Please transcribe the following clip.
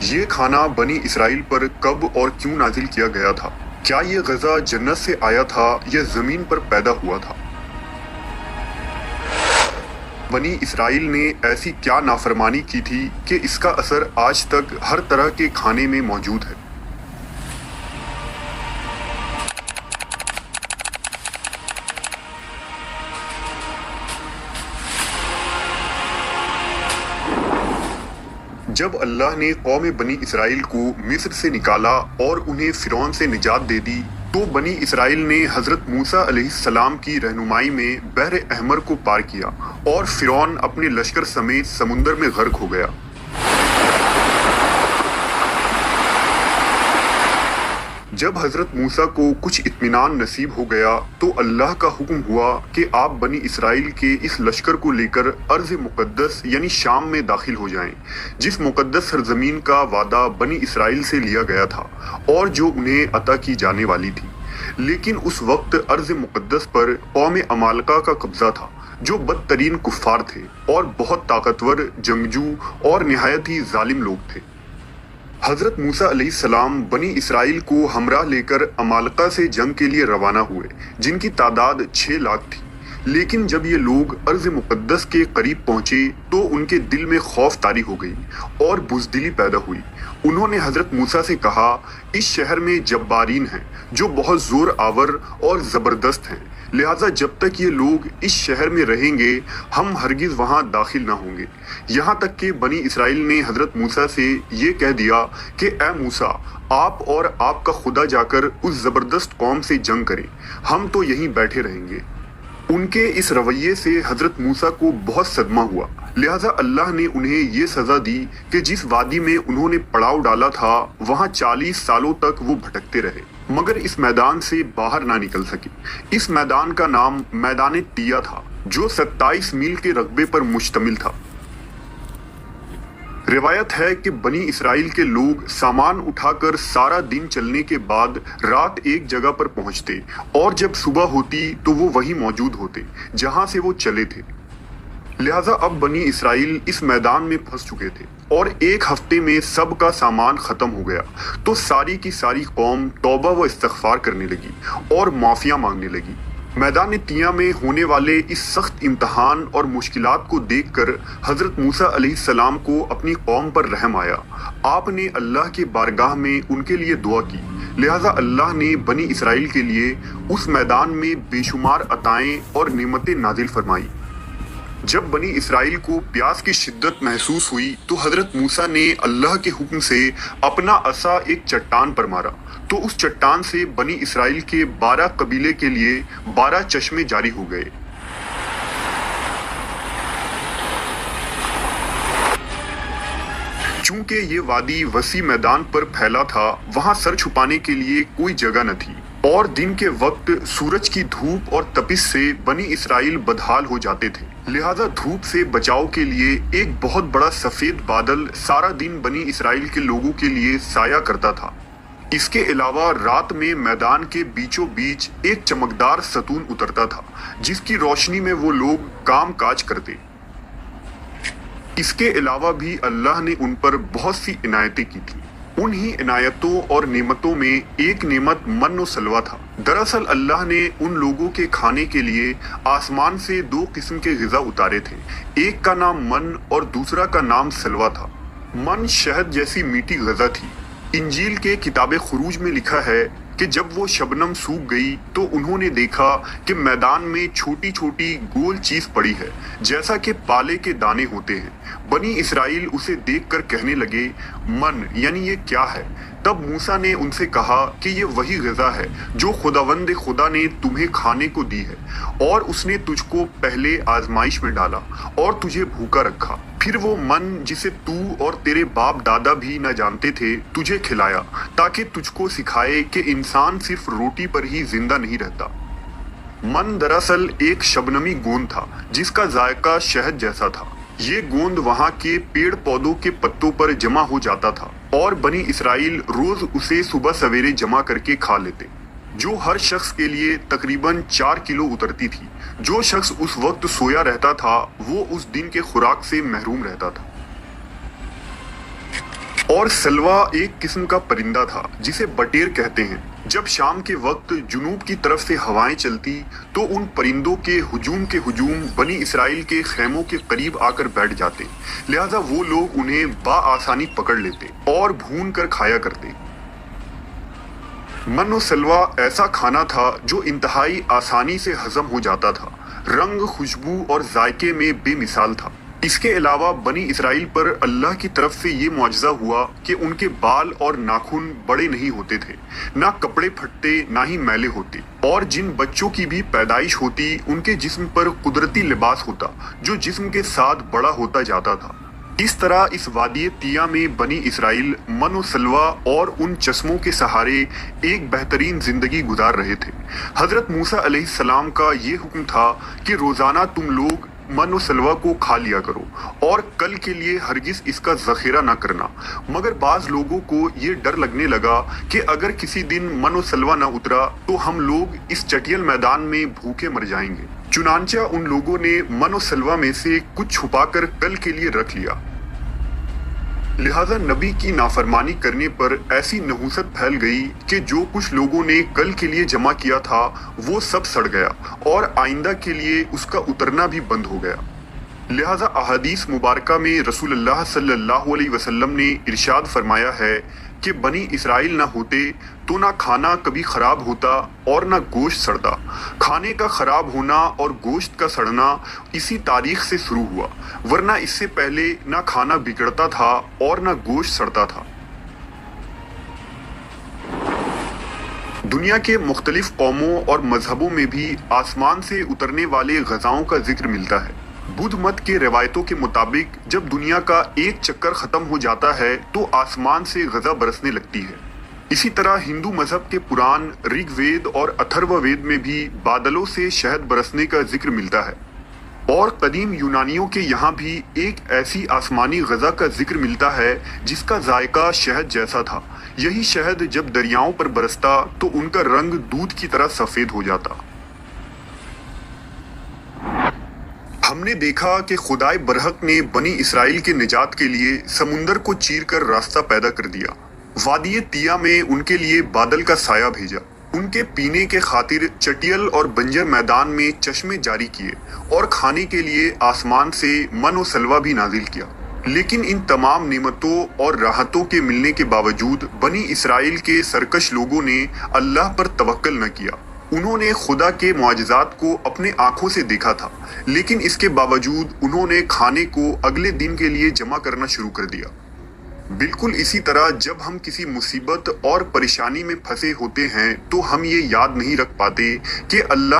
یہ کھانا بنی اسرائیل پر کب اور کیوں نازل کیا گیا تھا؟ کیا یہ غذا جنت سے آیا تھا یا زمین پر پیدا ہوا تھا؟ بنی اسرائیل نے ایسی کیا نافرمانی کی تھی کہ اس کا اثر آج تک ہر طرح کے کھانے میں موجود ہے؟ جب اللہ نے قوم بنی اسرائیل کو مصر سے نکالا اور انہیں فرعون سے نجات دے دی تو بنی اسرائیل نے حضرت موسیٰ علیہ السلام کی رہنمائی میں بحر احمر کو پار کیا اور فرعون اپنے لشکر سمیت سمندر میں غرق ہو گیا۔ جب حضرت موسیٰ کو کچھ اطمینان نصیب ہو گیا تو اللہ کا حکم ہوا کہ آپ بنی اسرائیل کے اس لشکر کو لے کر ارض مقدس یعنی شام میں داخل ہو جائیں، جس مقدس سرزمین کا وعدہ بنی اسرائیل سے لیا گیا تھا اور جو انہیں عطا کی جانے والی تھی۔ لیکن اس وقت ارض مقدس پر قوم عمالقہ کا قبضہ تھا، جو بدترین کفار تھے اور بہت طاقتور جنگجو اور نہایت ہی ظالم لوگ تھے۔ حضرت موسیٰ علیہ السلام بنی اسرائیل کو ہمراہ لے کر عمالقہ سے جنگ کے لیے روانہ ہوئے، جن کی تعداد 6 لاکھ تھی۔ لیکن جب یہ لوگ ارض مقدس کے قریب پہنچے تو ان کے دل میں خوف طاری ہو گئی اور بزدلی پیدا ہوئی۔ انہوں نے حضرت موسیٰ سے کہا، اس شہر میں جبارین ہیں جو بہت زور آور اور زبردست ہیں، لہٰذا جب تک یہ لوگ اس شہر میں رہیں گے ہم ہرگز وہاں داخل نہ ہوں گے۔ یہاں تک کہ بنی اسرائیل نے حضرت موسیٰ سے یہ کہہ دیا کہ اے موسیٰ، آپ اور آپ کا خدا جا کر اس زبردست قوم سے جنگ کریں، ہم تو یہیں بیٹھے رہیں گے۔ ان کے اس رویے سے حضرت موسیٰ کو بہت صدمہ ہوا، لہٰذا اللہ نے انہیں یہ سزا دی کہ جس وادی میں انہوں نے پڑاؤ ڈالا تھا وہاں 40 سالوں تک وہ بھٹکتے رہے مگر اس میدان سے باہر نہ نکل سکے۔ اس میدان کا نام میدان تیہ تھا، جو 27 میل کے رقبے پر مشتمل تھا۔ روایت ہے کہ بنی اسرائیل کے لوگ سامان اٹھا کر سارا دن چلنے کے بعد رات ایک جگہ پر پہنچتے اور جب صبح ہوتی تو وہ وہیں موجود ہوتے جہاں سے وہ چلے تھے۔ لہٰذا اب بنی اسرائیل اس میدان میں پھنس چکے تھے اور ایک ہفتے میں سب کا سامان ختم ہو گیا تو ساری کی ساری قوم توبہ و استغفار کرنے لگی اور معافیاں مانگنے لگی۔ میدان تیہ میں ہونے والے اس سخت امتحان اور مشکلات کو دیکھ کر حضرت موسیٰ علیہ السلام کو اپنی قوم پر رحم آیا۔ آپ نے اللہ کے بارگاہ میں ان کے لیے دعا کی، لہٰذا اللہ نے بنی اسرائیل کے لیے اس میدان میں بے شمار عطائیں اور نعمتیں نازل فرمائی۔ جب بنی اسرائیل کو پیاس کی شدت محسوس ہوئی تو حضرت موسیٰ نے اللہ کے حکم سے اپنا عصا ایک چٹان پر مارا تو اس چٹان سے بنی اسرائیل کے 12 قبیلے کے لیے 12 چشمے جاری ہو گئے۔ چونکہ یہ وادی وسیع میدان پر پھیلا تھا، وہاں سر چھپانے کے لیے کوئی جگہ نہ تھی اور دن کے وقت سورج کی دھوپ اور تپش سے بنی اسرائیل بدحال ہو جاتے تھے، لہٰذا دھوپ سے بچاؤ کے لیے ایک بہت بڑا سفید بادل سارا دن بنی اسرائیل کے لوگوں کے لیے سایہ کرتا تھا۔ اس کے علاوہ رات میں میدان کے بیچوں بیچ ایک چمکدار ستون اترتا تھا جس کی روشنی میں وہ لوگ کام کاج کرتے۔ اس کے علاوہ بھی اللہ نے ان پر بہت سی عنایتیں کی تھیں۔ انہی عنایتوں اور نعمتوں میں ایک نعمت من و سلوہ تھا۔ دراصل اللہ نے ان لوگوں کے کھانے کے لیے آسمان سے 2 قسم کے غذا اتارے تھے، ایک کا نام من اور دوسرا کا نام سلوہ تھا۔ من شہد جیسی میٹھی غذا تھی۔ انجیل کے کتاب خروج میں لکھا ہے کہ جب وہ شبنم سوکھ گئی تو انہوں نے دیکھا کہ میدان میں چھوٹی چھوٹی گول چیز پڑی ہے جیسا کہ پالے کے دانے ہوتے ہیں۔ بنی اسرائیل اسے دیکھ کر کہنے لگے، من یعنی یہ کیا ہے؟ تب موسیٰ نے ان سے کہا کہ یہ وہی غذا ہے جو خداوند خدا نے تمہیں کھانے کو دی ہے، اور اس نے تجھ کو پہلے آزمائش میں ڈالا اور تجھے بھوکا رکھا، پھر وہ من جسے تو اور تیرے باپ دادا بھی نہ جانتے تھے تجھے کھلایا، تاکہ تجھ کو سکھائے کہ انسان صرف روٹی پر ہی زندہ نہیں رہتا۔ من دراصل ایک شبنمی گوند تھا جس کا ذائقہ شہد جیسا تھا۔ یہ گوند وہاں کے پیڑ پودوں کے پتوں پر جمع ہو جاتا تھا اور بنی اسرائیل روز اسے صبح سویرے جمع کر کے کھا لیتے، جو ہر شخص کے لیے تقریباً 4 کلو اترتی تھی۔ جو شخص اس وقت سویا رہتا تھا وہ اس دن کے خوراک سے محروم رہتا تھا۔ اور سلوا ایک قسم کا پرندہ تھا جسے بٹیر کہتے ہیں۔ جب شام کے وقت جنوب کی طرف سے ہوائیں چلتی تو ان پرندوں کے ہجوم بنی اسرائیل کے خیموں کے قریب آ کر بیٹھ جاتے، لہذا وہ لوگ انہیں بآسانی پکڑ لیتے اور بھون کر کھایا کرتے۔ من و سلوا ایسا کھانا تھا جو انتہائی آسانی سے ہضم ہو جاتا تھا، رنگ، خوشبو اور ذائقے میں بے مثال تھا۔ اس کے علاوہ بنی اسرائیل پر اللہ کی طرف سے یہ معجزہ ہوا کہ ان کے بال اور ناخن بڑے نہیں ہوتے تھے، نہ کپڑے پھٹتے نہ ہی میلے ہوتے، اور جن بچوں کی بھی پیدائش ہوتی ان کے جسم پر قدرتی لباس ہوتا جو جسم کے ساتھ بڑا ہوتا جاتا تھا۔ اس طرح اس وادی طیہ میں بنی اسرائیل من و سلوا اور ان چشموں کے سہارے ایک بہترین زندگی گزار رہے تھے۔ حضرت موسیٰ علیہ السلام کا یہ حکم تھا کہ روزانہ تم لوگ من و سلوا کو کھا لیا کرو اور کل کے لیے ہرگز اس کا ذخیرہ نہ کرنا، مگر بعض لوگوں کو یہ ڈر لگنے لگا کہ اگر کسی دن من و سلوا نہ اترا تو ہم لوگ اس چٹیل میدان میں بھوکے مر جائیں گے۔ چنانچہ ان لوگوں نے من و سلوا میں سے کچھ چھپا کر کل کے لیے رکھ لیا، لہذا نبی کی نافرمانی کرنے پر ایسی نحوست پھیل گئی کہ جو کچھ لوگوں نے کل کے لیے جمع کیا تھا وہ سب سڑ گیا اور آئندہ کے لیے اس کا اترنا بھی بند ہو گیا۔ لہذا احادیث مبارکہ میں رسول اللہ صلی اللہ علیہ وسلم نے ارشاد فرمایا ہے کہ بنی اسرائیل نہ ہوتے تو نہ کھانا کبھی خراب ہوتا اور نہ گوشت سڑتا۔ کھانے کا خراب ہونا اور گوشت کا سڑنا اسی تاریخ سے شروع ہوا، ورنہ اس سے پہلے نہ کھانا بگڑتا تھا اور نہ گوشت سڑتا تھا۔ دنیا کے مختلف قوموں اور مذہبوں میں بھی آسمان سے اترنے والے غذاؤں کا ذکر ملتا ہے۔ بدھ مت کے روایتوں کے مطابق جب دنیا کا ایک چکر ختم ہو جاتا ہے تو آسمان سے غذا برسنے لگتی ہے۔ اسی طرح ہندو مذہب کے پران رگ وید اور اتھرو وید میں بھی بادلوں سے شہد برسنے کا ذکر ملتا ہے، اور قدیم یونانیوں کے یہاں بھی ایک ایسی آسمانی غذا کا ذکر ملتا ہے جس کا ذائقہ شہد جیسا تھا۔ یہی شہد جب دریاؤں پر برستا تو ان کا رنگ دودھ کی طرح سفید ہو جاتا۔ ہم نے دیکھا کہ خدائے برحق نے بنی اسرائیل کے نجات کے لیے سمندر کو چیر کر راستہ پیدا کر دیا، وادی طیہ میں ان کے لیے بادل کا سایہ بھیجا، ان کے پینے کے خاطر چٹیل اور بنجر میدان میں چشمے جاری کیے، اور کھانے کے لیے آسمان سے من و سلوا بھی نازل کیا۔ لیکن ان تمام نعمتوں اور راحتوں کے ملنے کے باوجود بنی اسرائیل کے سرکش لوگوں نے اللہ پر توکل نہ کیا۔ انہوں نے خدا کے معجزات کو اپنے آنکھوں سے دیکھا تھا، لیکن اس کے باوجود انہوں نے کھانے کو اگلے دن کے لیے جمع کرنا شروع کر دیا۔ بالکل اسی طرح جب ہم کسی مصیبت اور پریشانی میں پھنسے ہوتے ہیں تو ہم یہ یاد نہیں رکھ پاتے کہ اللہ